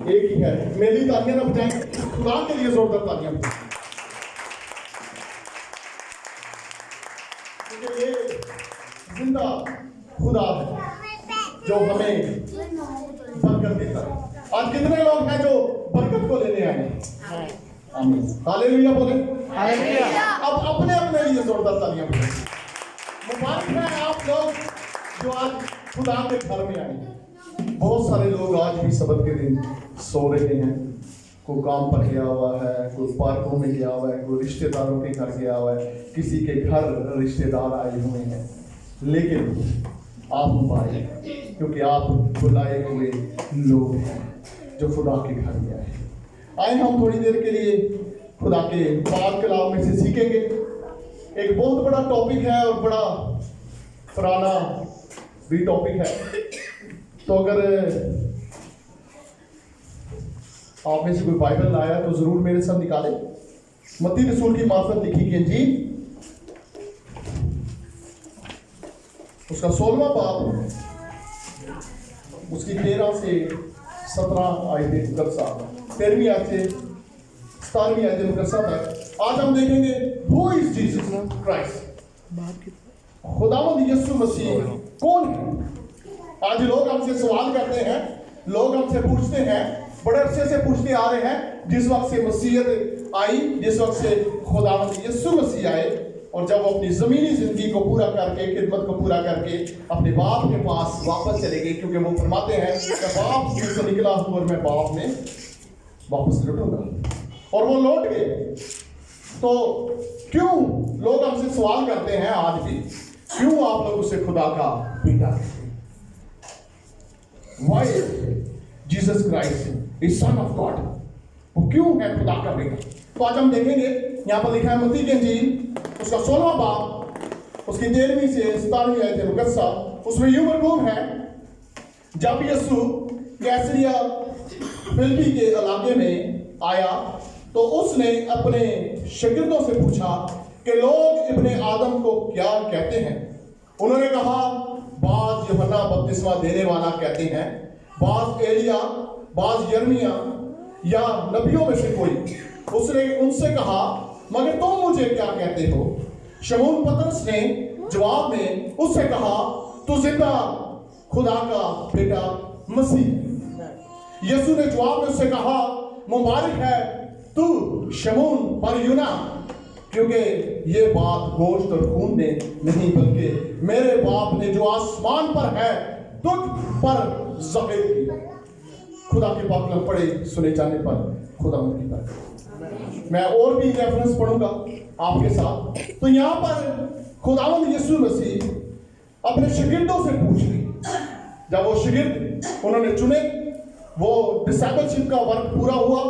ایک ہی ہے. میری تالیاں نہ بجائیں, خدا کے لیے زوردار تالیاں بجائیں, کیونکہ یہ زندہ خدا ہے جو ہمیں برکت دیتا ہے. آج کتنے لوگ ہیں جو برکت کو لینے آئے ہیں؟ آمین. ہاللیلویا بولیں. اب اپنے اپنے لیے زوردار تالیاں بجائیں. مبارک ہے آپ لوگ جو آج خدا کے گھر میں آئے ہیں. بہت سارے لوگ آج بھی سبت کے دن سو رہے ہیں. کوئی کام پر گیا ہوا ہے, کوئی پارکوں میں گیا ہوا ہے, کوئی رشتہ داروں کے گھر گیا ہوا ہے, کسی کے گھر رشتہ دار آئے ہوئے ہیں. لیکن آپ مبارک کیونکہ آپ بلائے ہوئے لوگ ہیں جو خدا کے گھر میں آئے. آئے ہم تھوڑی دیر کے لیے خدا کے پاک کلام میں سے سیکھیں گے. ایک بہت بڑا ٹاپک ہے اور بڑا پرانا بھی ٹاپک ہے. تو اگر آپ میں سے کوئی بائبل لایا تو ضرور میرے ساتھ نکالیں. متی رسول کی معرفت لکھی گئی انجیل, اس کا 16واں باب, اس کی 13 سے 17 آیتیں مقدسہ, 13ویں آیت سے 17ویں آیت مقدسہ تک آج ہم دیکھیں گے who is Jesus Christ. خداوند یسوع مسیح کون ہے؟ آج لوگ ہم سے سوال کرتے ہیں, لوگ ہم سے پوچھتے ہیں, بڑے عرصے سے پوچھتے آ رہے ہیں. جس وقت سے مسیحیت آئی, جس وقت سے خداوند یسوع مسیح آئے, اور جب وہ اپنی زمینی زندگی کو پورا کر کے, خدمت کو پورا کر کے اپنے باپ کے پاس واپس چلے گئے, کیونکہ وہ فرماتے ہیں کہ باپ مجھ سے نکلا ہوں اور میں باپ میں واپس لوٹوں گا, اور وہ لوٹ گئے. تو کیوں لوگ ہم سے سوال کرتے ہیں آج بھی, کیوں آپ لوگ اسے خدا کا بیٹا کہتے ہیں؟ Why Jesus Christ is Son of God. وہ کیوں ہے خدا کا بیٹا؟ تو آج ہم دیکھیں گے. یہاں پر لکھا ہے متی کی انجیل, اس کا 16واں باب, اس کی 13ویں سے 17ویں آیت مقدسہ. اس میں یوں مرغوب ہے, جب یسوع کیسریا فلپی کے علاقے میں آیا تو اس نے اپنے شاگردوں سے پوچھا کہ لوگ ابن آدم کو کیا کہتے ہیں؟ انہوں نے کہا, بعض یوحنا بپتسمہ دینے والا کہتے ہیں, بعض ایلیا, بعض یرمیا یا نبیوں میں سے کوئی. اس نے ان سے کہا, مگر تم مجھے کیا کہتے ہو؟ شمعون پطرس نے جواب میں اس سے کہا, تو زندہ خدا کا بیٹا مسیح. یسوع نے جواب میں اس سے کہا, مبارک ہے تو شمعون بر یونا, کیونکہ یہ بات گوشت اور خون نے نہیں بلکہ میرے باپ نے جو آسمان پر ہے تجھ پر ظاہر کی. خدا کے پاک کلام پڑھے سنے جانے پر خدا ان کی برکت. میں اور بھی ریفرنس پڑھوں گا آپ کے ساتھ. تو یہاں پر خداوند یسوع مسیح اپنے شاگردوں سے پوچھ رہے. جب وہ شاگرد انہوں نے چنے, وہ ڈسائپلشپ کا ورک پورا ہوا.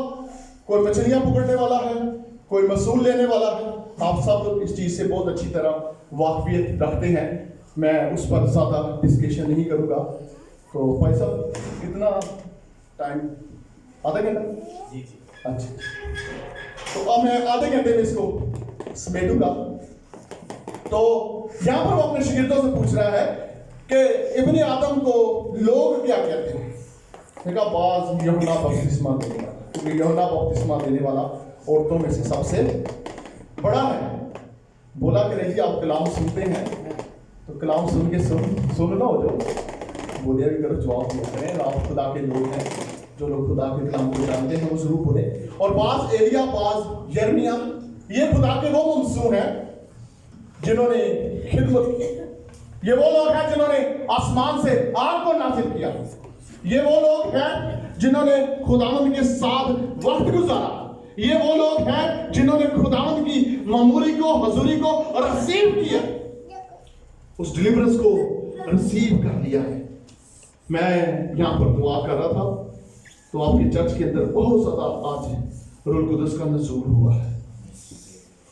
کوئی مچھلیاں پکڑنے والا ہے, کوئی مسئول لینے والا ہے. آپ سب اس چیز سے بہت اچھی طرح واقفیت رکھتے ہیں, میں اس پر زیادہ ڈسکشن نہیں کروں گا. تو بھائی صاحب کتنا ٹائم؟ آدھا گھنٹہ؟ جی. اچھا, تو اب میں آدھے گھنٹے میں اس کو سمیٹوں گا. تو یہاں پر وہ اپنے شاگردوں سے پوچھ رہا ہے کہ ابن آدم کو لوگ کیا کہتے ہیں؟ کہا بعض یوحنا بپتسمہ دینے والا, کیونکہ یوحنا بپتسمہ دینے والا عورتوں میں سے سب سے بڑا ہے. بولا کہ رہی آپ کلام سنتے ہیں تو کلام سن کے سن نہ ہو جو بولیا بھی کرو, جواب دیا کریں. آپ خدا کے لوگ ہیں, جو لوگ خدا کے کلام کو جانتے ہیں وہ ضرور بولیں. اور بعض ایلیا, بعض یرمیا, یہ خدا کے وہ ممسوح ہیں جنہوں نے خدمت کی. یہ وہ لوگ ہیں جنہوں نے آسمان سے آگ کو نازل کیا. یہ وہ لوگ ہیں جنہوں نے خداوند کے ساتھ وقت گزارا. یہ وہ لوگ ہیں جنہوں نے خداوند کی معمولی کو, حضوری کو رسیو کیا, اس ڈیلیورنس کو رسیو کر لیا ہے. میں یہاں پر دعا کر رہا تھا تو آپ کے چرچ کے اندر بہت زیادہ آج روح القدس کا نزول ہوا ہے.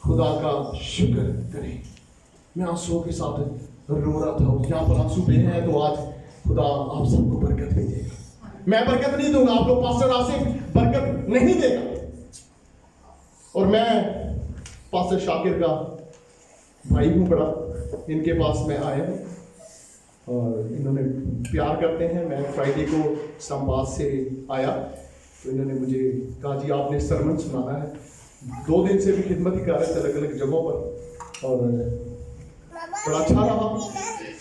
خدا کا شکر کریں. میں آنسوؤں کے ساتھ رو رہا تھا, یہاں پر آنسو پہ ہیں تو آج خدا آپ سب کو برکت بھی دے گا. میں برکت نہیں دوں گا, آپ کو پاسٹر آصف برکت نہیں دے گا. اور میں پاسٹر شاکر کا بھائی ہوں بڑا, ان کے پاس میں آیا ہوں اور انہوں نے پیار کرتے ہیں. میں فرائیڈے کو اسلام آباد سے آیا تو انہوں نے مجھے کہا جی آپ نے سرمن سنانا ہے. 2 دن سے بھی خدمت ہی کر رہے تھے الگ الگ جگہوں پر, اور بڑا اچھا رہا.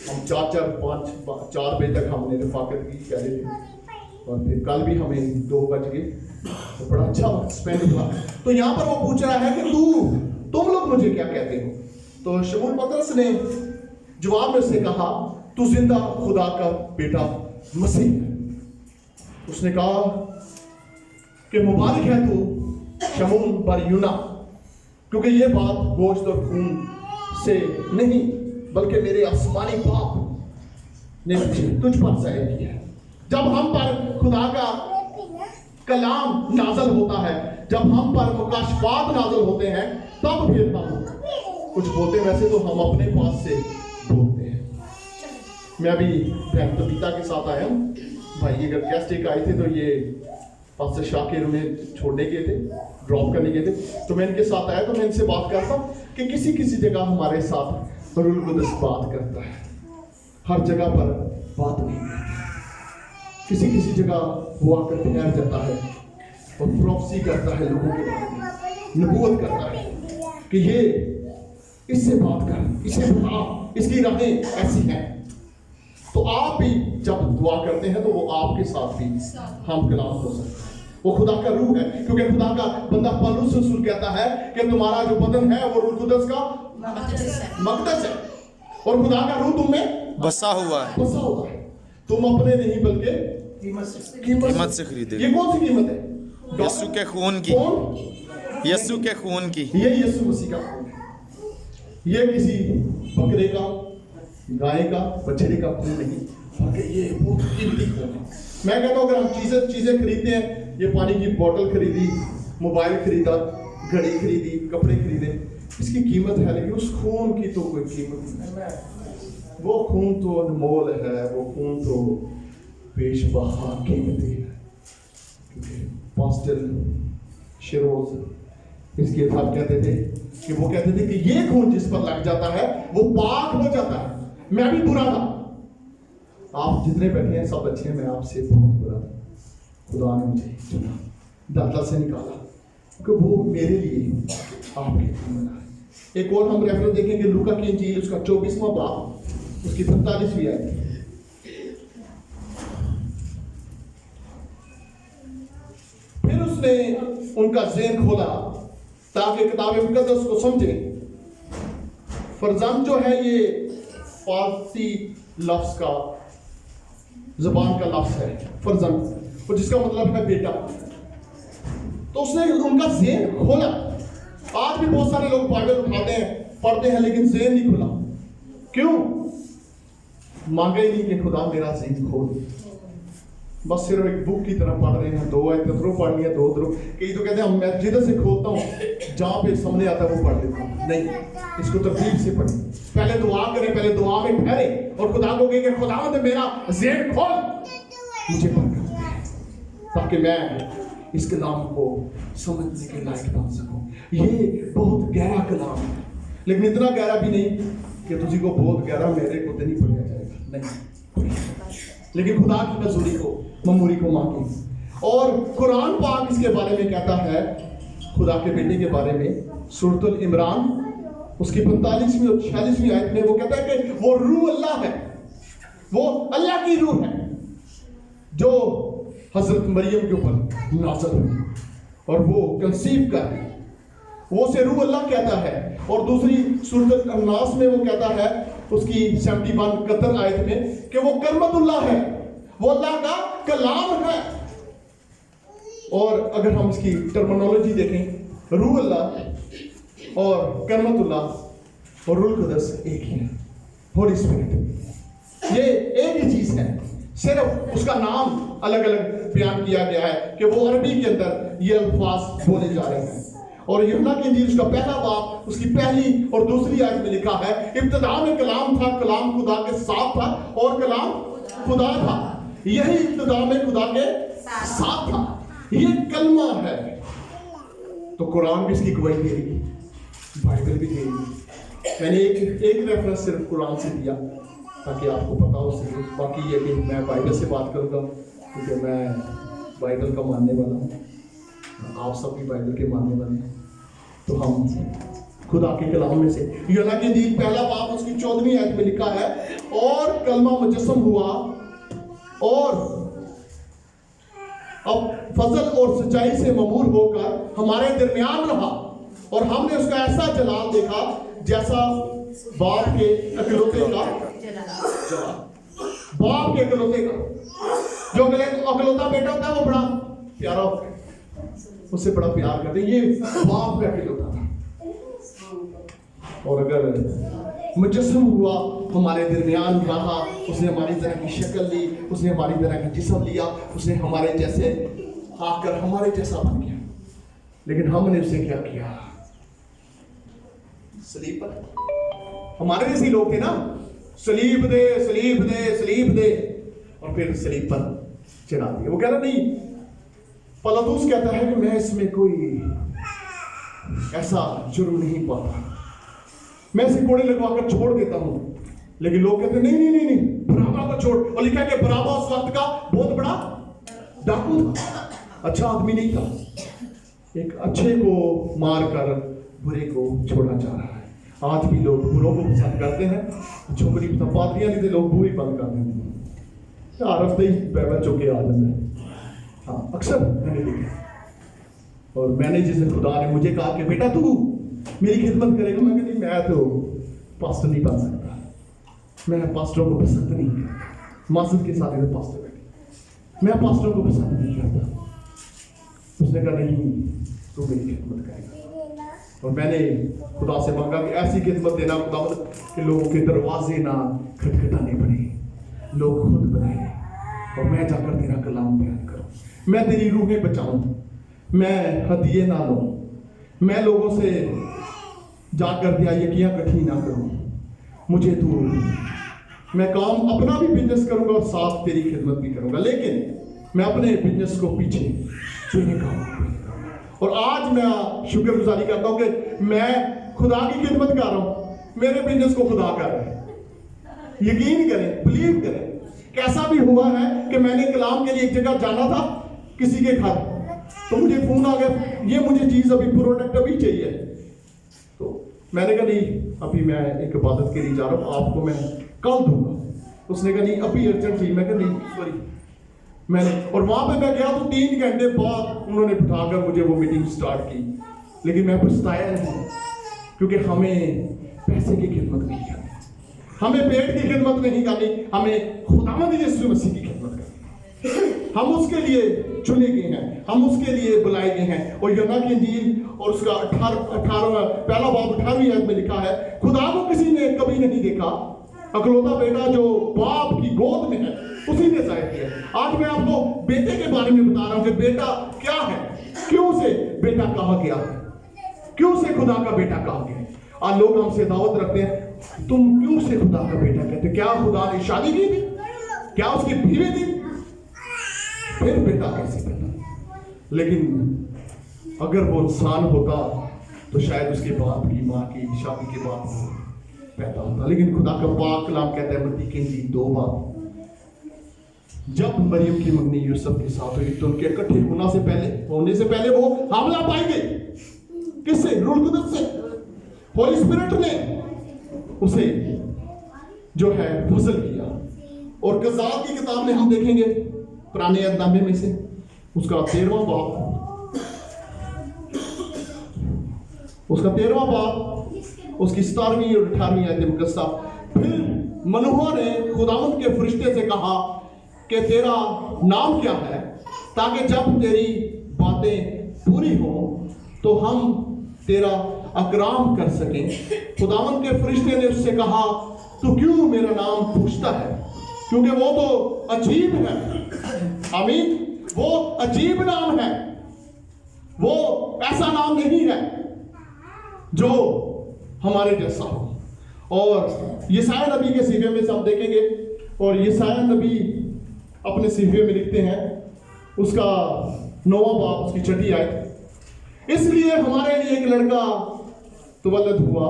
ہم 4 بجے تک ہم نے رفاقت کی پہلے دن, اور پھر کل بھی ہمیں 2 بج گئے. تو بڑا اچھا وقت اسپینڈ ہوا. تو یہاں پر وہ پوچھ رہا ہے کہ تم لوگ مجھے کیا کہتے ہو؟ تو شمعون پطرس نے جواب میں سے کہا تو زندہ خدا کا بیٹا مسیح ہے. اس نے کہا کہ مبارک ہے تو شمعون بر یونا, کیونکہ یہ بات گوشت اور خون سے نہیں بلکہ میرے آسمانی باپ نے تجھ پر ظاہر کیا ہے. جب ہم پر خدا کا کلام نازل ہوتا ہے, جب ہم پر مکاشفات نازل ہوتے ہیں, تب پھر ہم کچھ بولتے ہیں. ویسے تو ہم اپنے پاس سے بولتے ہیں. میں ابھی بہن تبیتا کے ساتھ آیا ہوں. بھائی اگر گیسٹ ایک آئے تھے تو یہ پاسٹر شاکر انہیں چھوڑنے گئے تھے, ڈراپ کرنے گئے تھے, تو میں ان کے ساتھ آیا. تو میں ان سے بات کرتا ہوں کہ کسی جگہ ہمارے ساتھ روح القدس بات کرتا ہے, ہر جگہ پر بات نہیں کرتا. کسی جگہ وہ آ کر ٹھہر جاتا ہے اور پروفیسی کرتا ہے, لوگوں کے بارے میں نبوت کرتا ہے کہ یہ اس سے بات کر, اسے بتا, اس کی راہیں ایسی ہیں. تو آپ بھی جب دعا کرتے ہیں تو وہ آپ کے ساتھ بھی ہم کلام ہو سکتا ہے. وہ خدا کا روح ہے, کیونکہ خدا کا بندہ پولس رسول کہتا ہے کہ تمہارا جو بدن ہے وہ روح القدس کا مقدس ہے, اور خدا کا روح تم میں بسا ہوا ہے. تم اپنے نہیں بلکہ قیمت سے خریدے. یہ کون سی قیمت ہے؟ یسوع کے خون کی. یسوع کے خون کی. یہ یسوع مسیح کا خون ہے. یہ کسی بکرے کا, گائے کا, بچڑے کا خون نہیں, بلکہ یہ بہت قیمتی خون ہے. میں کہتا ہوں اگر ہم چیزیں خریدتے ہیں, یہ پانی کی بوتل خریدی, موبائل خریدا, گھڑی خریدی, کپڑے خریدے, اس کی قیمت ہے, لیکن اس خون کی تو کوئی قیمت نہیں. وہ خون تو انمول ہے, وہ خون تو پیش بہا قیمتی ہے. کیونکہ پاسٹر شیروز اس کے صاحب کہتے تھے کہ وہ کہتے تھے کہ یہ خون جس پر لگ جاتا ہے وہ پاک ہو جاتا ہے. میں بھی برا تھا, آپ جتنے بیٹھے ہیں سب اچھے ہیں, میں آپ سے بہت برا تھا. خدا نے مجھے چنا, دلدل سے نکالا, کیونکہ وہ میرے لیے آپ کے لیے بنا ہے. ایک اور ہم ریفرنس دیکھیں کہ لوکا کی انجیل اس کا 24واں باب, اس کی 45ویں آیت. پھر اس نے ان کا ذہن کھولا تاکہ کتاب مقدس کو سمجھیں. فرزند جو ہے یہ فارسی لفظ کا, زبان کا لفظ ہے فرزند, اور جس کا مطلب ہے بیٹا. تو اس نے ان کا ذہن کھولا. آج بھی بہت سارے لوگ بائبل اٹھاتے ہیں, پڑھتے ہیں, لیکن ذہن نہیں کھلا. کیوں؟ مانگے ہی نہیں کہ خدا میرا ذہن کھول. بس صرف ایک بک کی طرح پڑھ رہے ہیں, 2 آیتیں ادھروں پڑھنی ہے, 2 ادھروں. کئی تو کہتے ہیں میں جدھر سے کھولتا ہوں جہاں پہ سامنے آتا ہے وہ پڑھ لیتا ہوں. نہیں, اس کو ترتیب سے پڑھیں. پہلے دعا کریں, پہلے دعا میں ٹھہرے اور خدا کو کہیں کہ خداوند میرا ذہن کھول, مجھے برکت دے, تاکہ میں اس کلام کو سمجھنے کے لائق بن سکوں. یہ بہت گہرا کلام ہے, لیکن اتنا گہرا بھی نہیں کہ تجھے کو بہت گہرا میرے کو تو نہیں پڑھا جائے گا. نہیں, لیکن خدا کی نزوری کو, معمولی کو مانگیں. اور قرآن پاک اس کے بارے میں کہتا ہے, خدا کے بیٹے کے بارے میں, سورۃ العمران اس کی 45ویں اور 46ویں آیت میں وہ کہتا ہے کہ وہ روح اللہ ہے, وہ اللہ کی روح ہے جو حضرت مریم کے اوپر نازل ہوئی اور وہ کنسیو کر رہی. وہ اسے روح اللہ کہتا ہے. اور دوسری سورۃ الناس میں وہ کہتا ہے اس کی 71 آیت میں کہ وہ کلمت اللہ ہے, وہ اللہ کا کلام ہے. اور اگر ہم اس کی ٹرمنالوجی دیکھیں, روح اللہ اور کلمت اللہ اور روح القدس ایک ہی ہے, ہولی اسپرٹ, یہ ایک ہی چیز ہے, صرف اس کا نام الگ الگ بیان کیا گیا ہے کہ وہ عربی کے اندر یہ الفاظ بولے جا رہے ہیں. اور یوحنا کی انجیل اس کا 1 باب اس کی 1 اور 2 آیت میں لکھا ہے ابتدا میں کلام تھا, کلام خدا کے ساتھ تھا اور کلام خدا تھا. یہی ابتدا میں خدا کے ساتھ تھا, یہ کلمہ ہے. تو قرآن بھی اس کی گواہی دے رہی, بائبل بھی دے رہی. میں نے ایک ریفرنس صرف قرآن سے دیا تاکہ آپ کو پتا ہو سکے. باقی یہ کہ میں بائبل سے بات کروں گا کیونکہ میں बाइबल का मानने वाला हूँ, आप सब भी बाइबल के मानने वाले हैं, तो हम खुदा के कलाम में से यूहन्ना की इंजील पहला बाब उसकी 14वीं आयत में लिखा है, और कलमा मुजस्सम हुआ और अब फजल और सच्चाई से ममूर होकर हमारे दरमियान रहा, और हमने उसका ऐसा जलाल देखा जैसा बाप के अकलौते का जलाल, बाप के अकलौते का। जो अकलौता बेटा होता है वो बड़ा प्यारा होता है, उससे बड़ा प्यार करते हैं, ये बाप का अकलौता था। और अगर मुजस्सम हुआ, हमारे दरमियान रहा, उसने हमारी तरह की शक्ल ली, उसने हमारी तरह का जिस्म लिया, उसने हमारे जैसे आकर हमारे जैसा बन गया। लेकिन हमने उसे क्या किया? सलीब पर, हमारे जैसे लोग थे ना, सलीब दे सलीब दे सलीब दे, और फिर सलीब पर चढ़ा दिया। वो कह रहा नहीं, पलातुस कहता है कि मैं इसमें कोई ऐसा जुर्म नहीं पाता, मैं इसे कोड़े लगवाकर छोड़ देता हूं। लेकिन लोग कहते नहीं नहीं नहीं नहीं, बराबा को छोड़। और लिखा कि बराबा उस वक्त का बहुत बड़ा डाकू था, अच्छा आदमी नहीं था, एक अच्छे को मारकर बुरे को छोड़ा जा रहा है। आज भी लोग बुरों को पसंद करते हैं, झुमरी पादरियां नहीं थे, लोग बुरे बंद कर देते हैं, रफ्ते ही बैबल चौके आ जाते हैं। हाँ, अक्सर मैंने देखा। और मैंने जिसे खुदा ने मुझे कहा कि बेटा तू मेरी खिदमत करेगा, मैं कहती मैं तो पास्टर नहीं बन सकता, मैं पास्टरों को पसंद नहीं करता, मस्जिद के साथ इधर पास्टर बैठे, मैं पास्टरों को पसंद नहीं करता। उसने कहा नहीं, तू मेरी खिदमत करेगा। और मैंने खुदा से मांगा कि ऐसी खिदमत देना खुदा कि लोगों के दरवाजे ना खटखटाने पड़े, लोग खुद बनाए, और मैं जाकर तेरा कलाम बयान करूं, मैं तेरी रूहें बचाऊं, मैं हदिये ना लूं, मैं लोगों से जाकर दिया यकियां इकट्ठी ना करूं। मुझे तू, मैं काम अपना भी बिजनेस करूंगा और साथ तेरी खिदमत भी करूंगा, लेकिन मैं अपने बिजनेस को पीछे तेरे काम करूंगा। और आज मैं शुक्रगुजारी करता हूं कि मैं खुदा की खिदमत कर रहा हूं, मेरे बिजनेस को खुदा कर रहा है। यकीन करें, बिलीव करें, कैसा भी हुआ है कि मैंने कलाम के लिए एक जगह जाना था किसी के घर, तो मुझे फोन आ गया, ये मुझे चीज अभी प्रोडक्ट अभी चाहिए। तो मैंने कहा नहीं, अभी मैं एक इबादत के लिए जा रहा हूँ, आपको मैं कल दूंगा। उसने कहा नहीं अभी अर्जेंट चाहिए। मैं कहा नहीं सॉरी, मैंने, और वहां पे मैं गया तो 3 घंटे बाद उन्होंने बिठाकर मुझे वो मीटिंग स्टार्ट की। लेकिन मैं पछताया नहीं, क्योंकि हमें पैसे की खिदमत नहीं करनी, हमें पेट की खिदमत नहीं करनी, हमें खुदावंद यीशु मसीह की खिदमत करनी। हम उसके लिए चुने गए हैं, हम उसके लिए बुलाए गए हैं। और यूहन्ना की इंजील और उसका 18वां पहला बाब 18वीं आयत में लिखा है, खुदा को किसी ने कभी नहीं देखा, अकलौता बेटा जो बाप की गोद में है उसी ने जाहिर किया। आज मैं आपको बेटे के बारे में बता रहा हूं कि बेटा क्या है, क्यों से बेटा कहा गया, क्यों से खुदा का बेटा कहा गया। आज लोग हमसे दावत रखते हैं, तुम क्यों से खुदा का बेटा कहते, क्या खुदा ने शादी की थी, क्या उसकी बीवी थी, फिर बेटा कैसे बना। लेकिन अगर वो इंसान होता तो शायद उसके बाप की माँ की शादी के बाद वो पैदा होता। लेकिन खुदा का पाक कलाम कहता है मत्ती की इंजील 2 बाब, जब मरियम की मंगनी यूसुफ के साथ हुई तो उनके इकट्ठे होने से पहले वो हामला पाई गई। किससे? रूह कुदस से। होली स्पिरिट ने उसे जो है फजल किया। और कज़ात की किताब में हम देखेंगे पुराने अहदनामे में से उसका 13वां बाब उसकी 17वीं और 18वीं आयत मुकद्दसा। फिर मनोहा ने खुदावंद के फरिश्ते से कहा कि तेरा नाम क्या है, ताकि जब तेरी बातें पूरी हो तो हम तेरा अकराम कर सकें। खुदावंद के फरिश्ते ने उससे कहा, तू क्यों मेरा नाम पूछता है, क्योंकि वो तो अजीब है। आमीन, वो अजीब नाम है, वो ऐसा नाम नहीं है जो हमारे जैसा हो। और यशायाह नबी के सीफे में से आप देखेंगे, और यशायाह नबी अपने सीफे में लिखते हैं, उसका 9वां बाब उसकी 6ठी आयत, इसलिए हमारे लिए एक लड़का तवल्लद हुआ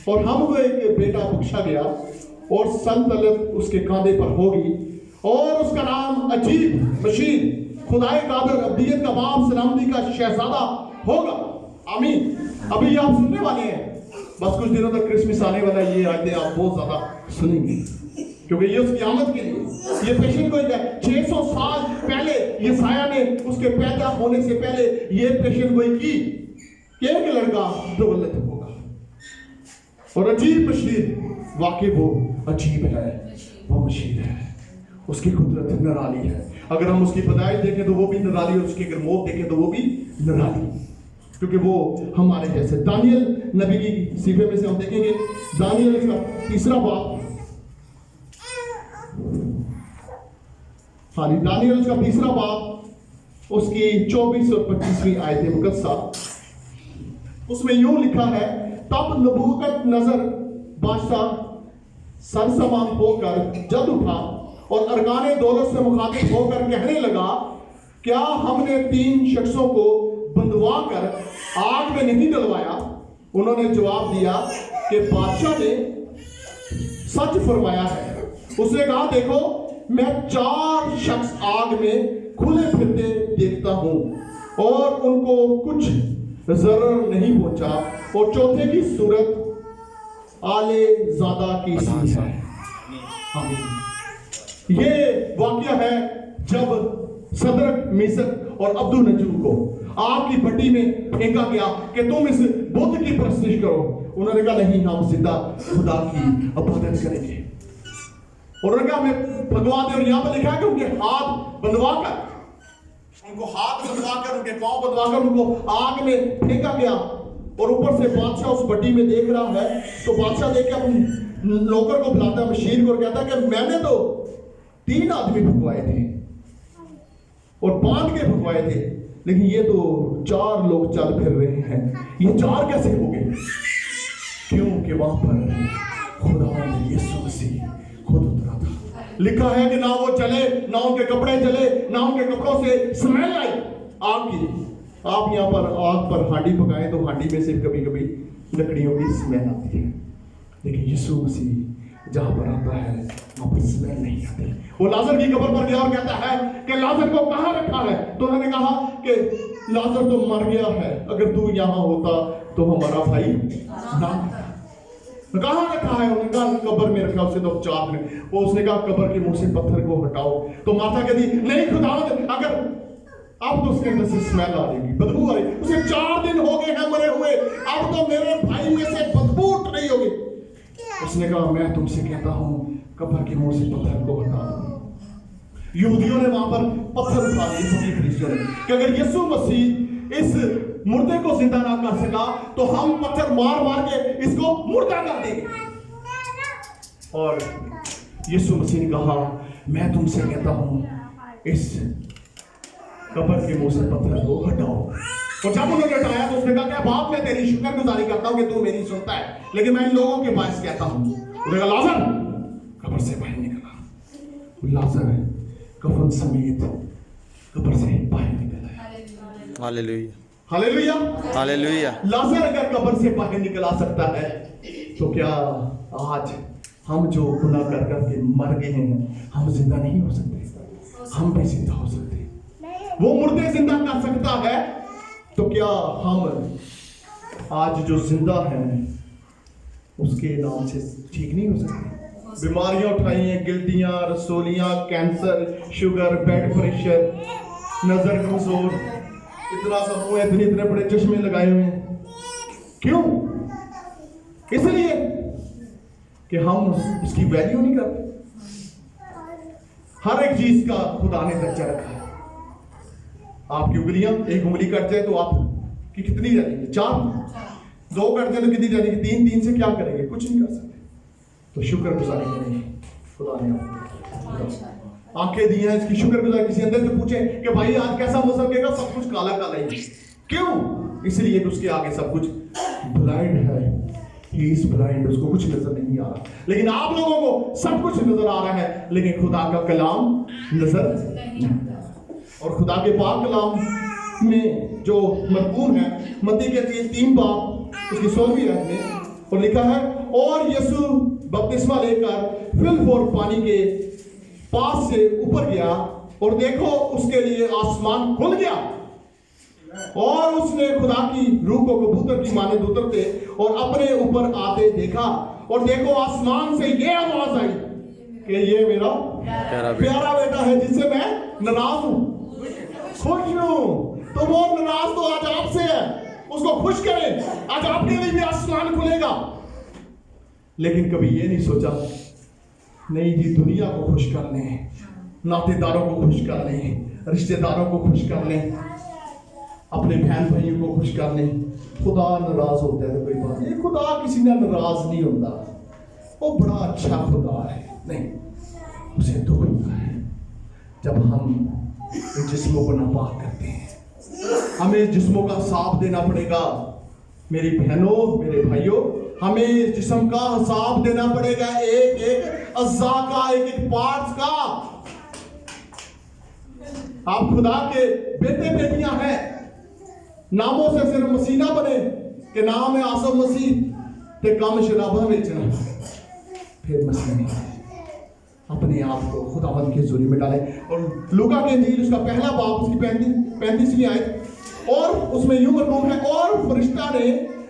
और हमको एक बेटा बख्शा गया, और सल्तनत उसके कांधे पर होगी, और उसका नाम अजीब, मशीन, खुदाए कादर अब्दियत का बाप सलामती का शहजादा होगा। आमीन। अभी आप सुनने वाले हैं, बस कुछ दिनों तक क्रिसमस आने वाला है, ये आयतें आप बहुत ज्यादा सुनेंगे, क्योंकि ये उसकी आमद के लिए ये पेशेंट गोई है। 600 साल पहले यशायाह ने उसके पैदा होने से पहले ये पेशेंट गोई की कि एक लड़का दौलत होगा। और अजीब बशीर, वाकई वो अजीब है, वो बशीर है, उसकी कुदरत निराली है। अगर हम उसकी पैदाइश देखें तो वो भी निराली, और उसकी अगर मौत देखें तो वो भी निराली, क्योंकि वो हमारे जैसे। दानियल नबी की सीफे में से हम देखेंगे, दानियल का 3रा बाब, हाँ दानियल का 3रा बाब, उसकी 24 और 25वीं आयत मुकद्दसा, उसमें यूं लिखा है, तब नबूकदनेस्सर बादशाह सरसमान होकर जद उठा और अरकाने दौलत से मुखातिब होकर कहने लगा, क्या हमने 3 शख्सों को बंधवा कर आग में नहीं डलवाया? उन्होंने जवाब दिया कि बादशाह ने सच फरमाया है। उसने कहा, देखो मैं 4 शख्स आग में खुले फिरते देखता हूं और उनको कुछ जरर नहीं पहुंचा, और चौथे की सूरत आले ज़ादा की सी है। ये वाकया है जब सदरक, मिसक और अब्दुन्नजू को आग की भट्टी में फेंका गया कि तुम इस बुद्ध की परस्तिश करो। उन्होंने कहा नहीं, हम जिंदा खुदा की इबादत करेंगे। और उन्होंने कहा हमें भगवा दे। और यहाँ पर लिखा है कि उनके हाथ बंधवा कर, उनको हाथ बंधवा कर, उनके पांव बंधवा कर उनको आग में फेंका गया। और ऊपर से बादशाह उस भट्टी में देख रहा है। तो बादशाह देख के अपने नौकर को बुलाता है, बशीर को, कहता है कि मैंने तो 3 आदमी भगवाए थे और बांध के भगवाए थे, लेकिन ये तो 4 लोग चल फिर रहे हैं, ये 4 कैसे हो गए? क्योंकि वहां पर खुदा यीशु मसीह खुद उतरा था। लिखा है कि ना वो चले, ना उनके कपड़े जले, ना उनके कपड़ों से स्मेल आई आग की। आप यहाँ पर आग पर हांडी पकाएं तो हांडी में से कभी कभी लकड़ियों की स्मेल आती है, लेकिन यीशु मसीह जहां पर आता है वहां पर स्मेल नहीं आती। वो लाजर की कब्र पर गया और कहता है कि लाजर को कहां रखा है? तो उन्होंने कहा कि लाजर तो मर गया है, अगर तू यहां होता तो हमारा भाई ना। कहां रखा है? उन्होंने कहा कब्र में रखा। उससे तो 4 दिन। वो उसने कहा कब्र के मुंह से पत्थर को हटाओ। तो माता कहती नहीं खुदावंद, अगर अब तो उसके अंदर से स्मेल आ रही, बदबू आ रही, उसे 4 दिन हो गए हैं मरे हुए, अब तो मेरे भाई में से बदबू उठ रही होगी। उसने कहा मैं तुमसे कहता हूं कब्र के मुंह से पत्थर को हटा दो। यहूदियों ने वहां पर पत्थर उठा लिए, सभी क्रिश्चियन, कि अगर यीशु मसीह इस मुर्दे को जिंदा ना कर सका तो हम पत्थर मार मार के इसको मुर्दा कर देंगे। और यीशु मसीह ने कहा मैं तुमसे कहता हूं इस कब्र के मुंह से पत्थर को हटाओ। और जब उन्होंने हटाया तो उसने कहा क्या बाप, मैं तेरी शुक्रगुजारी करता हूं कि तू मेरी सुनता है, लेकिन मैं इन लोगों के पास कहता हूं। उन्होंने कहा लाजर कब्र से बाहर निकला। लाजर कफन समेत कब्र से बाहर निकला है। Hallelujah, hallelujah, hallelujah. लाजर अगर कब्र से बाहर निकल आ सकता है तो क्या आज हम जो गुनाह कर करके मर गए हैं हम जिंदा नहीं हो सकते? हम भी जिंदा हो सकते। वो मुर्दे जिंदा कर सकता है, तो क्या हम आज जो जिंदा हैं उसके नाम से ठीक नहीं हो सकते? बीमारियां उठाई हैं, गिल्टियां, रसोलियां, कैंसर, शुगर, ब्लड प्रेशर, नजर कमजोर, इतना सब हुआ, इतने बड़े चश्मे लगाए हुए हैं। क्यों? इसलिए कि हम उसकी वैल्यू नहीं करते। हर एक चीज का खुदा ने दर्जा रखा है। आपकी उंगलियां, एक उंगली कट जाए तो आपकी कितनी जाएगी? 4। 2 कट जाए तो कितनी जाएगी? 3 से क्या करेंगे? कुछ नहीं कर सकते। तो शुक्रगुजारी करेंगे। खुदा ने आंखें दी हैं, इसकी शुक्रगुजारी। किसी अंदर से पूछे कि भाई आज कैसा मौसम रहेगा? सब कुछ काला काला ही। क्यों? इसलिए कि उसके आगे सब कुछ ब्लाइंड है। ही इज ब्लाइंड, उसको कुछ नजर नहीं आ रहा। लेकिन आप लोगों को सब कुछ नजर आ रहा है, लेकिन खुदा का कलाम नजर नहीं आता। और खुदा के पाक कलाम में जो मरकूम है मत्ती के 3 बाब उसकी 16वीं आयत में, और लिखा है और यीशु बपतिस्मा लेकर फिल और पानी के पास से ऊपर गया और देखो उसके लिए आसमान खुल गया और उसने खुदा की रूह को कबूतर की माने उतरते और अपने ऊपर आते देखा, और देखो आसमान से ये आवाज आई कि ये मेरा प्यारा बेटा है जिससे मैं नाराज हूं, खुश हूं। तो वो नाराज तो आज आपसे है, उसको खुश करें, आज आपके लिए भी आसमान खुलेगा। लेकिन कभी ये नहीं सोचा नहीं जी दुनिया को खुश कर लें, नातेदारों को खुश कर लें, रिश्तेदारों को खुश कर लें, अपने बहन भाइयों को खुश कर लें। खुदा नाराज होता है तो कोई बात नहीं, खुदा किसी ने नाराज नहीं होता, वो बड़ा अच्छा खुदा है। नहीं, उसे दुख होता है जब हम जिस्मों को नापाक करते हैं। हमें जिस्मों का हिसाब देना पड़ेगा मेरी बहनों, मेरे भाइयों, हमें जिस्म का हिसाब देना पड़ेगा, एक एक अज़्ज़ा का, एक एक पार्ट्स का। आप खुदा के बेटे बेटियां हैं, नामों से सिर्फ मसीह ना बने कि नाम है आसम मसीह ते कम शराबा बेचना, फिर मसीह नहीं। अपने आप को खुदावंद के जुर्म में डालें। और लूका के इंजील उसका पहला बाब उसकी 35वीं आयत, और उसमें यूं मरकूब है, और फरिश्ता ने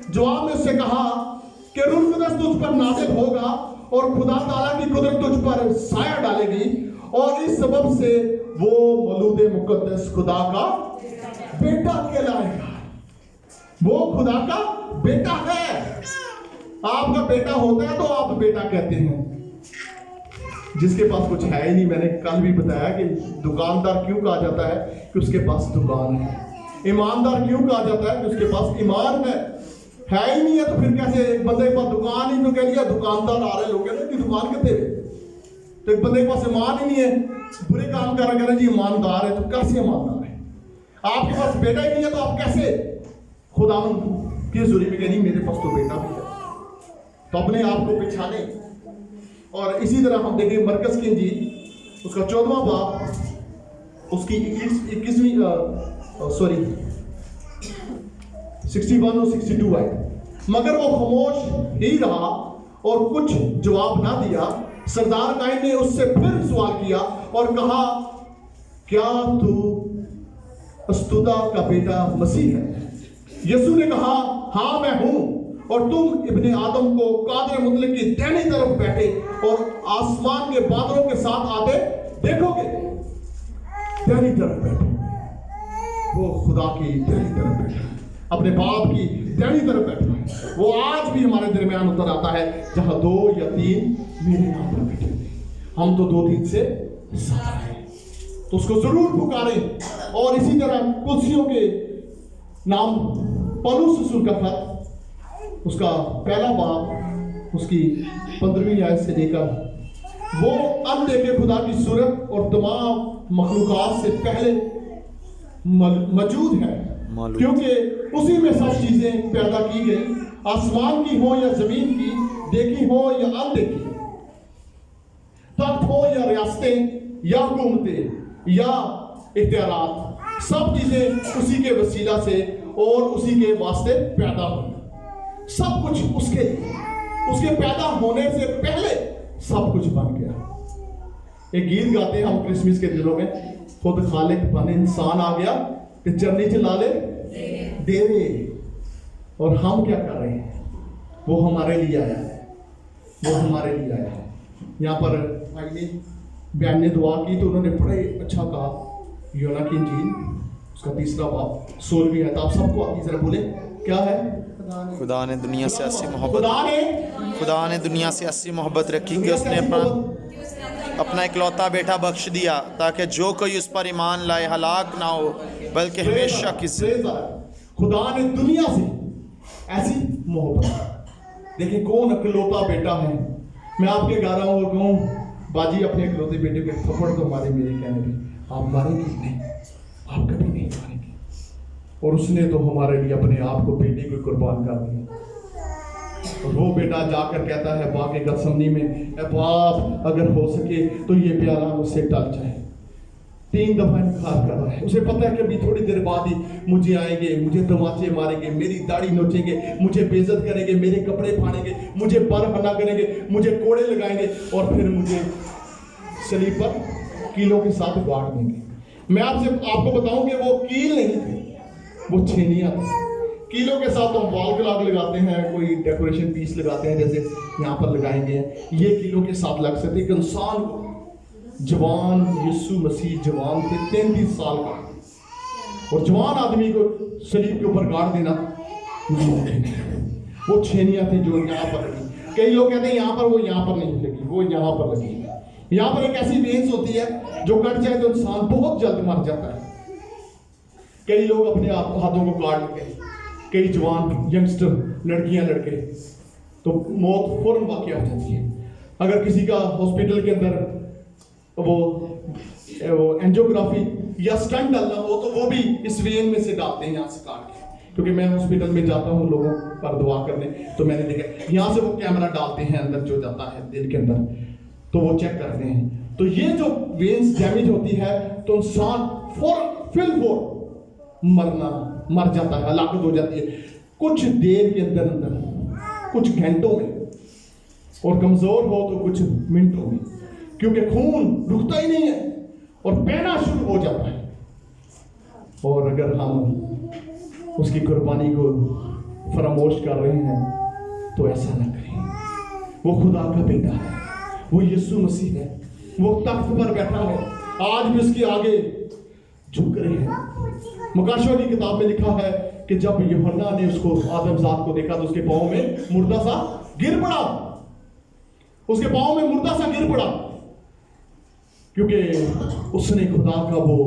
जवाब में उससे कहा कि रूह कुदस तुझ पर नाज़िल होगा और खुदा ताला की कुदरत तुझ पर साया डालेगी, और इस सबब से वो मौलूद मुकद्दस खुदा का बेटा कहलाएगा। वो खुदा का बेटा है। आपका बेटा होता है तो आप बेटा कहते हैं। जिसके पास कुछ है ही नहीं, मैंने कल भी बताया कि दुकानदार क्यों कहा जाता है कि उसके पास दुकान है, ईमानदार क्यों कहा जाता है कि उसके पास ईमान है ही नहीं है तो फिर कैसे एक बंदे के पास दुकान ही तो कह दिया दुकानदार आ रहे लोग कहते हैं कि दुकान कितने, तो एक बंदे के पास ईमान ही नहीं है, बुरे काम कर रहे जी ईमानदार है, तो कैसे ईमानदार है? आपके पास बेटा ही नहीं है तो आप कैसे खुदावंद के जुर्म में नहीं मेरे पास तो बेटा भी है? तो अपने आप को पहचाने। और इसी तरह हम देखें मरकस की इंजील उसका 14वां बाब उसकी 61वीं 61 और 62 है। मगर वो खामोश ही रहा और कुछ जवाब ना दिया। सरदार कायन ने उससे फिर सवाल किया और कहा, क्या तू अस्तुदा का बेटा मसीह है? यीशु ने कहा, हाँ मैं हूं, और तुम इब्ने आदम को कादर मुतलक की दाहिनी तरफ बैठे और आसमान के बादलों के साथ आते देखोगे। दाहिनी तरफ बैठे, वो खुदा की दाहिनी तरफ बैठा है, अपने बाप की दाहिनी तरफ बैठा है। वो आज भी हमारे दरमियान उतर आता है, जहां 2 या 3 मेरे नाम पर बैठे थे। हम तो 2-3 से ज्यादा हैं, तो उसको जरूर पुकारें। और इसी तरह कुर्सियों के नाम पौलुस रसूल का खत उसका पहला बाब उसकी 15वीं आयत से लेकर वो अंधे के खुदा की सूरत और तमाम मखलूकात से पहले मौजूद है, क्योंकि उसी में सब चीजें पैदा की गई, आसमान की हो या जमीन की, देखी हो या अनदेखी, तख्त हो या रियासतें या हुकूमतें या इख्तियारात, सब चीजें उसी के वसीला से और उसी के वास्ते पैदा हुई। सब कुछ उसके लिए, उसके पैदा होने से पहले सब कुछ बन गया। एक गीत गाते हैं हम क्रिसमस के दिनों में, खुद खालिक बन इंसान आ गया कि चरनी चला ले डेरे। और हम क्या कर रहे हैं? वो हमारे लिए आया है, वो हमारे लिए आया है। यहाँ पर आइए बयान ने दुआ की तो उन्होंने बड़े अच्छा कहा, यूहन्ना की इंजील उसका 3रा बाब 16वीं आयत, आप सबको आती जरा बोले क्या है? खुदा ने दुनिया से ऐसी मोहब्बत रखी कि उसने अपना इकलौता बेटा बख्श दिया, ताकि जो कोई उस पर ईमान लाए हलाक ना हो बल्कि हमेशा की खुदा ने दुनिया से ऐसी मोहब्बत। देखिए कौन इकलौता बेटा है? मैं आपके गा रहा हूँ और कहूँ बाजी अपने इकलौते बेटे के थप्पड़ तो मारे, मेरे कहने पे आप मारेंगे नहीं, आप कभी नहीं मारेंगे। और उसने तो हमारे लिए अपने आप को बेटे को कुर्बान कर दिया। और वो बेटा जाकर कहता है बाकी गसमनी में, ए बाप अगर हो सके तो ये प्याला मुझसे टल जाए। 3 दफा इनकार कर रहा है। उसे पता है कि अभी थोड़ी देर बाद ही मुझे आएंगे, मुझे तमाचे मारेंगे, मेरी दाढ़ी नोचेंगे, मुझे बेइज्जत करेंगे, मेरे कपड़े फाड़ेंगे, मुझे बरहना करेंगे, मुझे कोड़े लगाएंगे और फिर मुझे सलीब पर कीलों के साथ गाड़ देंगे। मैं आपको बताऊं कि वो कील नहीं थे, वो छेनियां थी। कीलों के साथ हम वॉल क्लॉक लगाते हैं, कोई डेकोरेशन पीस लगाते हैं, जैसे यहाँ पर लगाएंगे, ये कीलों के साथ लग सकते। एक इंसान को, जवान यीशु मसीह जवान थे, 33 साल का, और जवान आदमी को सलीब के ऊपर गाड़ देना मुमकिन है। वो छेनियां थी जो यहाँ पर लगी। कई लोग कहते हैं यहाँ पर, वो यहाँ पर नहीं लगी, वो यहाँ पर लगी। यहाँ पर एक ऐसी वेन्स होती है जो कट जाए तो इंसान बहुत जल्द मर जाता है। कई लोग अपने हाथों को काट लेते हैं, कई जवान यंगस्टर लड़कियां लड़के, तो मौत फौरन वाक़ हो जाती है। अगर किसी का हॉस्पिटल के अंदर वो एंजियोग्राफी या स्टंट डालना हो तो वो भी इस वेन में से डालते हैं, यहाँ से काट के। क्योंकि मैं हॉस्पिटल में जाता हूँ लोगों पर दुआ करने, तो मैंने देखा यहाँ से वो कैमरा डालते हैं अंदर, जो जाता है दिल के अंदर, तो वो चेक करते हैं। तो ये जो वेन्स डैमेज होती है तो इंसान मर जाता है, हलाकत हो जाती है कुछ देर के अंदर अंदर, कुछ घंटों में, और कमजोर हो तो कुछ मिनटों में, क्योंकि खून रुकता ही नहीं है और बहना शुरू हो जाता है। और अगर हम उसकी कुर्बानी को फरामोश कर रहे हैं तो ऐसा ना करें। वो खुदा का बेटा है, वो यीशु मसीह है, वो तख्त पर बैठा है, आज भी उसके आगे झुक रहे हैं। मुकाशवा की किताब में लिखा है कि जब यूहन्ना ने उसको आदमजात को देखा तो उसके पांव में मुर्दा सा गिर पड़ा, उसके पांव में मुर्दा सा गिर पड़ा, क्योंकि उसने खुदा का वो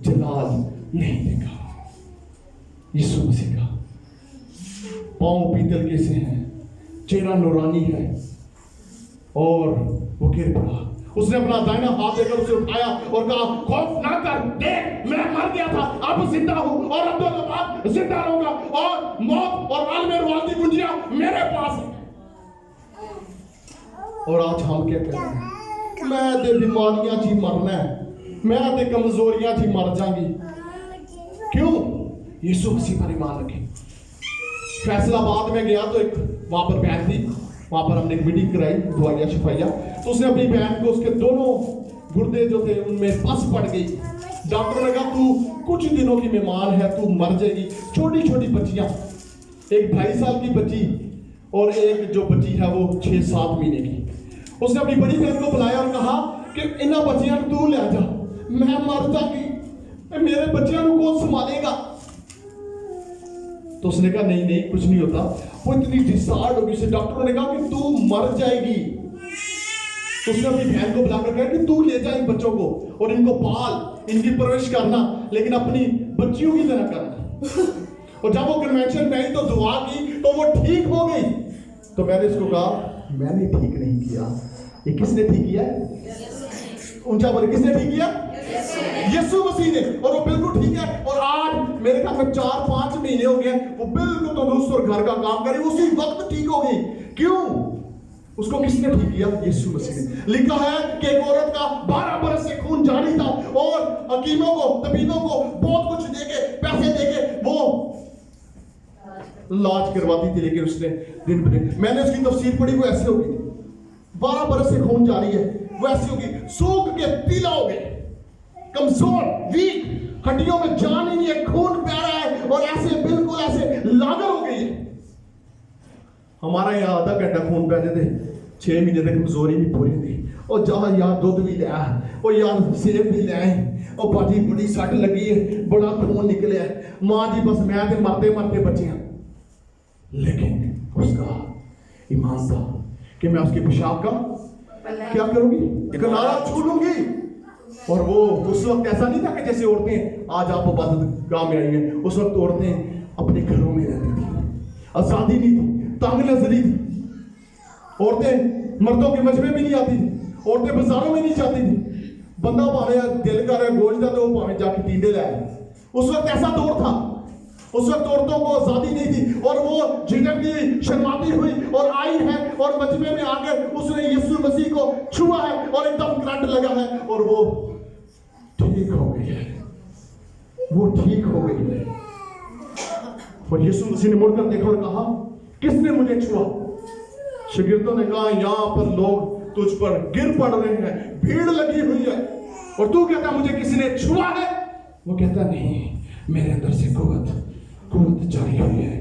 जलाल नहीं देखा। यीशु मसीह का पांव पीतल के से हैं, चेहरा नूरानी है, और वो गिर पड़ा। उसने अपना दाहिना हाथ लेकर उसे उठाया और कहा, खौफ ना कर, देख मैं मर गया था, अब जिंदा हूं, और अब तो बाद जिंदा रहूंगा, और मौत और आलम रुआल की कुंजियां मेरे पास है। और आज हम क्या कह रहे हैं? मैं ते बीमारियां जी मरना है, मैं ते कमजोरियां जी मर जाऊंगी। क्यों? यीशु मसीह पर ईमान रखें। फैसलाबाद में गया तो एक वहां पर बहन थी, वहां पर हमने एक मीटिंग कराई, दुआया शिफाइया, तो उसने अपनी बहन को, उसके दोनों गुर्दे जो थे उनमें पस पड़ गई। डॉक्टर ने कहा तू कुछ दिनों की मेहमान है, तू मर जाएगी। छोटी छोटी बच्चियां, एक 2.5 साल की बच्ची और एक जो बच्ची है वो 6-7 महीने की। उसने अपनी बड़ी बहन को बुलाया और कहा कि इन बच्चियां तू ले जा, मैं मर जाऊंगी, मेरे बच्चियां को कौन संभालेगा? तो उसने कहा नहीं नहीं कुछ नहीं होता। वो इतनी डिसार्ड होगी, उसे डॉक्टरों ने कहा कि तू मर जाएगी। तो उसने अपनी बहन को बुलाकर कहा कि तू ले जा इन बच्चों को और इनको पाल, इनकी परवरिश करना, लेकिन अपनी बच्चियों की तरह करना। और जब वो कन्वेंशन में आई तो दुआ की तो वो ठीक हो गई। तो मैंने इसको कहा मैंने ठीक नहीं किया, ये किसने ठीक किया? ऊंचा बोले, किसने ठीक किया? यीशु मसीह ने। और वो बिल्कुल ठीक है, और आज मेरे ख्याल में 4-5 महीने हो गए वो बिल्कुल तंदुरुस्त और घर का काम करे, उसी वक्त ठीक हो गई। क्यों? उसको किसने ठीक किया? यीशु मसीह ने। लिखा है कि एक औरत का 12 बरस से खून जारी था, और हकीमों को, तबीबों को बहुत कुछ देके, पैसे देके वो इलाज करवाती थी, लेकिन उसने दिन ब दिन, मैंने उसकी तफसीर पढ़ी, वो ऐसे हो गई थी, 12 बरस से खून जारी है, वो ऐसी होगी, सूख के पीला हो गए, कमजोर, वीक, हड्डियों में जान ही नहीं है, खून बह रहा है, और ऐसे बिल्कुल ऐसे लागर हो गई है। हमारा यहाँ आधा घंटा खून बहते थे, 6 महीने तक कमजोरी भी पूरी थी। और जहाँ यार दूध भी लिया, और यार सेब भी लाए, और बाजी बड़ी सट लगी है, बड़ा खून निकले है, माँ जी बस मैं तो मरते मरते बचे हैं। लेकिन उसका ईमान था कि मैं उसके पेशाब का क्या करूंगी? किनारा छू लूंगी। और वो उस वक्त ऐसा नहीं था कि जैसे औरतें आज आप इबादत गांव में आई हैं, उस वक्त औरतें अपने घरों में रहती थी, आजादी नहीं थी, तंग नजरी थी, औरतें मर्दों के मजबे में नहीं आती थी, औरतें बाजारों में नहीं जाती थी। बंदा भावे दिल कर रहा गोश्त तो वो भावे जाके टींडे लाए। उस वक्त ऐसा दौर था, उस वक्त औरतों को आजादी नहीं थी, और वो झिझक गई, शर्माती हुई और आई है, और मजमे में आकर उसने यीशु मसीह को छुआ है, और एकदम करंट लगा है, और वो ठीक हो गई है, वो ठीक हो गई है। और यीशु मसीह ने मुड़कर देखा और कहा किसने मुझे छुआ? शागिर्दों ने कहा यहाँ पर लोग तुझ पर गिर पड़ रहे हैं, भीड़ लगी हुई है। और तू कहता मुझे किसी ने छुआ है, वो कहता नहीं, मेरे अंदर से कुव्वत जारी हुई है।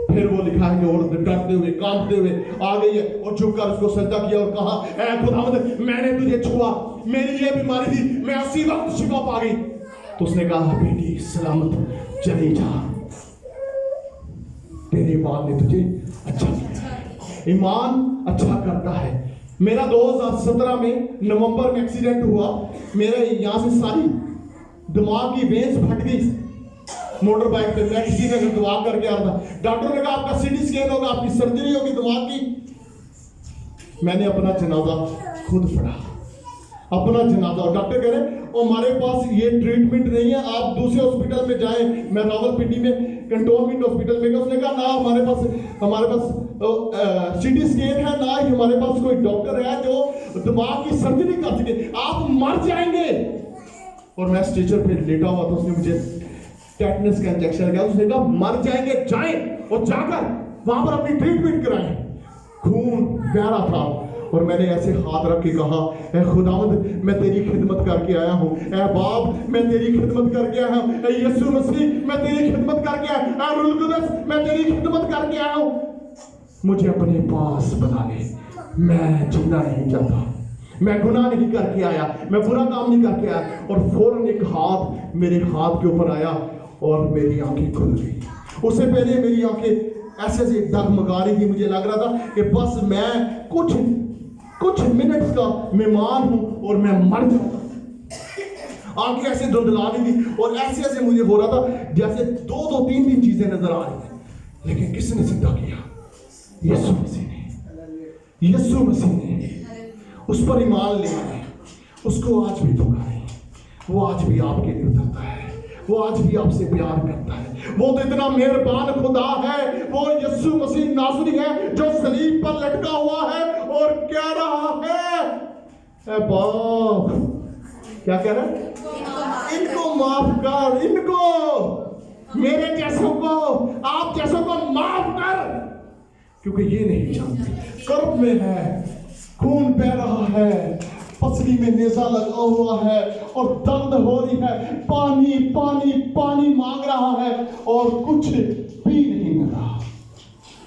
फिर वो लिखा है कि औरत डरते हुए कांपते हुए आ गई है और झुककर उसको सजदा किया और कहा, ऐ खुदावंद, मैंने तुझे छुआ, मेरी ये बीमारी थी, मैं उसी वक्त शिफा पा गई। तो उसने कहा, बेटी सलामत चली जा, तेरे ईमान ने तुझे अच्छा किया। ईमान अच्छा करता है। मेरा 2017 में नवंबर में एक्सीडेंट हुआ, मेरे यहाँ से सारी दिमाग की वेन्स फट गई मोटर बाइक पे। मैं किसी ने दुआ करके आ रहा था, डॉक्टर ने कहा आपका सीटी स्कैन होगा, आपकी सर्जरी होगी दिमाग की। मैंने अपना जनाजा खुद पढ़ा, अपना जनाजा। और डॉक्टर कह रहे हमारे पास ये ट्रीटमेंट नहीं है, आप दूसरे हॉस्पिटल में जाएं। मैं रावलपिंडी में कंटोनमेंट हॉस्पिटल में गया, उसने कहा ना हमारे पास सीटी स्कैन है, ना ही हमारे पास कोई डॉक्टर है जो दिमाग की सर्जरी कर सके, आप मर जाएंगे। और मैं स्ट्रेचर पे लेटा हुआ था, उसने मुझे टेटनस का इंजेक्शन दिया, उसने कहा मर जाएंगे, जाएं और जाकर वहां पर अपनी ट्रीटमेंट कराएं। खून बह रहा था और मैंने ऐसे हाथ रख के कहा, ऐ खुदावंद, मैं तेरी खिदमत करके आया हूँ, ऐ बाप मैं तेरी खिदमत करके आया हूँ, ऐ यीशु मसीह मैं तेरी खिदमत करके आया, ऐ रूह कुदस मैं तेरी खिदमत करके आया हूँ, मुझे अपने पास बना ले। मैं जीना नहीं चाहता, मैं गुनाह नहीं करके आया, मैं बुरा काम नहीं करके आया। और फौरन एक हाथ मेरे हाथ के ऊपर आया और मेरी आंखें खुल गई। उससे पहले मेरी आंखें ऐसे ऐसे डगमगा रही थी, मुझे लग रहा था कि बस मैं कुछ मिनट्स का मेहमान हूं और मैं मर जाऊंगा। आंखें ऐसे धुंधला रही थी और ऐसे ऐसे मुझे हो रहा था जैसे दो तीन चीजें नजर आ रही थी। लेकिन किसने जिंदा किया? यीशु मसीह ने। यीशु मसीह ने उस पर ईमान ले आए, उसको आज भी पुकारें। वो आज भी आपके लिए उतरता है, वो आज भी आपसे प्यार करता है। वो तो इतना मेहरबान खुदा है, वो यीशु मसीह नासरी है जो सलीब पर लटका हुआ है और कह रहा है, ऐ बाप, क्या कह रहा है? इनको माफ कर, इनको, मेरे जैसों को, आप जैसों को माफ कर, क्योंकि ये नहीं जानते। कर्ब में है, खून बह रहा है, पसली में नेजा लगा हुआ है और दर्द हो रही है, पानी पानी पानी मांग रहा है और कुछ भी नहीं मिल रहा।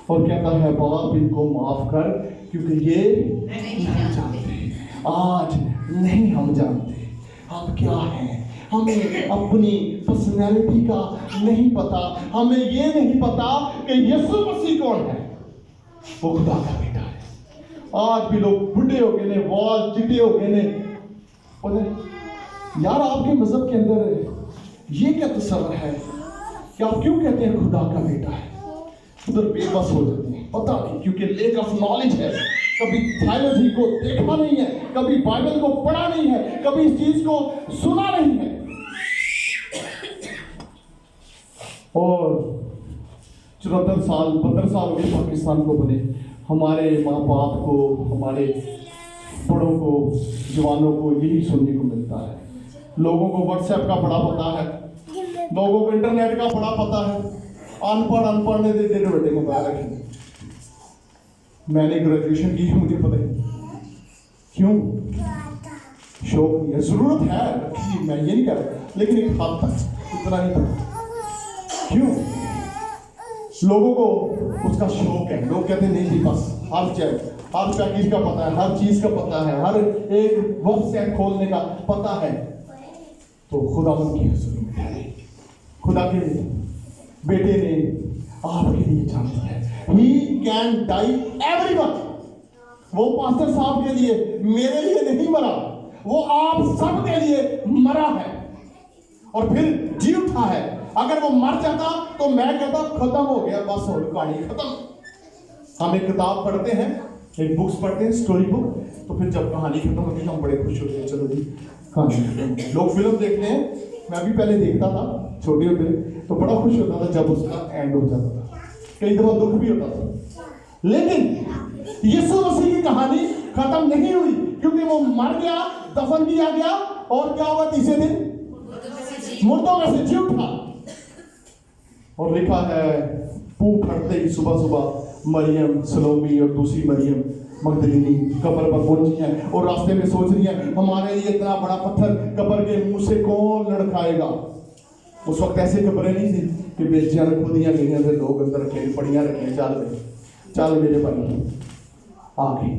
और कहता है, बाप इनको माफ कर, क्योंकि ये नहीं जानते। आज नहीं हम जानते हम क्या हैं, हमें अपनी पर्सनैलिटी का नहीं पता, हमें ये नहीं पता कि यीशु मसीह कौन है। वो खुदा का बेटा है। आज भी लोग बुढ़े हो गए ने, वाल चिट्टे हो गए ने। यार आपके मजहब के अंदर ये क्या तस्वर है कि आप क्यों कहते हैं खुदा का बेटा है? उधर बेबस हो जाते हैं, पता नहीं, क्योंकि लेक ऑफ नॉलेज है। कभी थियोलॉजी को देखा नहीं है, कभी बाइबल को पढ़ा नहीं है, कभी इस चीज को सुना नहीं है। और 74 साल 72 साल के पाकिस्तान को बने, हमारे माँ बाप को, हमारे बड़ों को, जवानों को यही सुनने को मिलता है। लोगों को व्हाट्सएप का बड़ा पता है, लोगों को इंटरनेट का बड़ा पता है। अनपढ़ ने दे बेटे को बाहर रखेंगे। मैंने ग्रेजुएशन की है, मुझे पता है क्यों, शौक नहीं है, जरूरत है रखी, मैं ये नहीं कह रहा, लेकिन एक हद तक, इतना नहीं पता। क्यों? लोगों को उसका शौक है। लोग कहते हैं नहीं जी बस हर पैकेज का पता है, हर चीज का पता है, हर एक वेबसाइट खोलने का पता है। तो खुदावंद की हुजूरी में ठहरे, खुदा के बेटे ने आपके लिए जान दिया है। He can die everyone। वो पास्टर साहब के लिए, मेरे लिए नहीं मरा, वो आप सब के लिए मरा है और फिर जी उठा है। अगर वो मर जाता तो मैं कहता खत्म हो गया, बस हो कहानी खत्म। हम एक किताब पढ़ते हैं, एक बुक्स पढ़ते हैं, स्टोरी बुक, तो फिर जब कहानी खत्म होती है हम बड़े खुश होते हैं, चलो जी कहानी खत्म। लोग फिल्म देखते हैं, मैं भी पहले देखता था छोटे होते, तो बड़ा खुश होता था जब उसका एंड हो जाता था, कई दफा दुख भी होता था। लेकिन यीशु मसीह की कहानी खत्म नहीं हुई, क्योंकि वो मर गया, दफन किया गया और क्या हुआ? तीसरे दिन मुर्दों में से जी उठा। और लिखा है, भूख हटते ही सुबह सुबह मरियम, सलोमी और दूसरी मरियम मगदलीनी कब्र पर पहुंची हैं और रास्ते में सोच रही हैं हमारे लिए इतना बड़ा पत्थर कब्र के मुंह से कौन लड़खाएगा। उस वक्त ऐसे कब्रें नहीं थी कि बेचियां खुदियां गई हैं, लोग अंदर रखे पड़ियां रखी, चल मेरे भाई आ गए।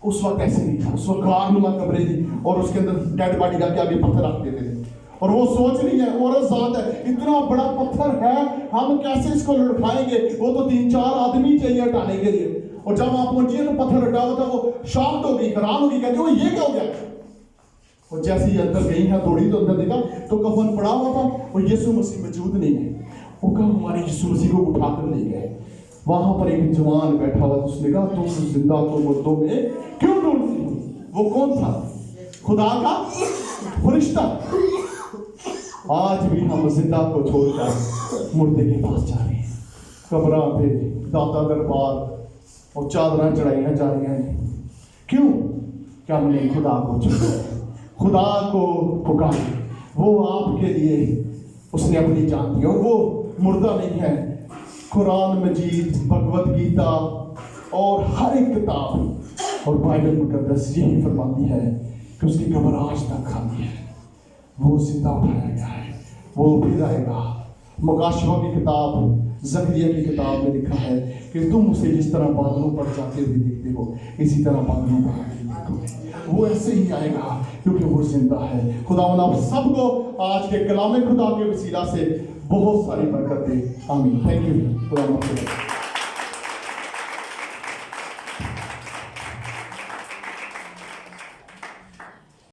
उस वक्त ऐसे नहीं था, उस वक्त कारनुमा कब्रें थी और उसके अंदर डेड बॉडी का आगे पत्थर रख देते थे। और वो सोच रही है, औरत जात है, इतना बड़ा पत्थर है, हम कैसे इसको लड़खाएंगे, वो तो 3-4 आदमी चाहिए हटाने के लिए। और जब वहां पहुंची है तो पत्थर हटा हुआ था, वो शॉक्ड हो गई, हैरान हो गई, कहती वो ये क्या हो गया। और जैसे ही अंदर गई है, दौड़ी तो अंदर देखा तो कफन पड़ा हुआ था और यीशु मसीह मौजूद नहीं है। वो कहा हमारे यीशु मसीह को उठाकर ले गए। वहां पर एक जवान बैठा हुआ, उसने कहा तुम जिंदा को मुर्दों में क्यों ढूंढती हो। वो कौन था? खुदा का फरिश्ता। आज भी हम जिंदा को छोड़कर मुर्दे के पास जा रहे हैं। कब्रां पे दाता दरबार और चादरां चढ़ाई जा रही हैं। क्यों? क्या हमने खुदा को छोड़ा, खुदा को पुकारे, वो आपके लिए उसने अपनी जान दी। और वो मुर्दा नहीं है। कुरान मजीद, भगवत गीता और हर एक किताब और बाइबल मुकद्दस यही फरमाती है कि उसकी कब्र आज तक खाली है। वो जिंदा उठाया गया है, वो फिर आएगा। मुकाशवा की किताब, ज़करिया की किताब में लिखा है कि तुम उसे जिस तरह बादलों पर जाते हुए देखते हो, इसी तरह बादलों पर आके देखोगे। वो ऐसे ही आएगा क्योंकि वो जिंदा है। खुदावंद आप सबको आज के कलाम खुदा के वसीला से बहुत सारी बरकत दे। आमीन। Thank you. खुदा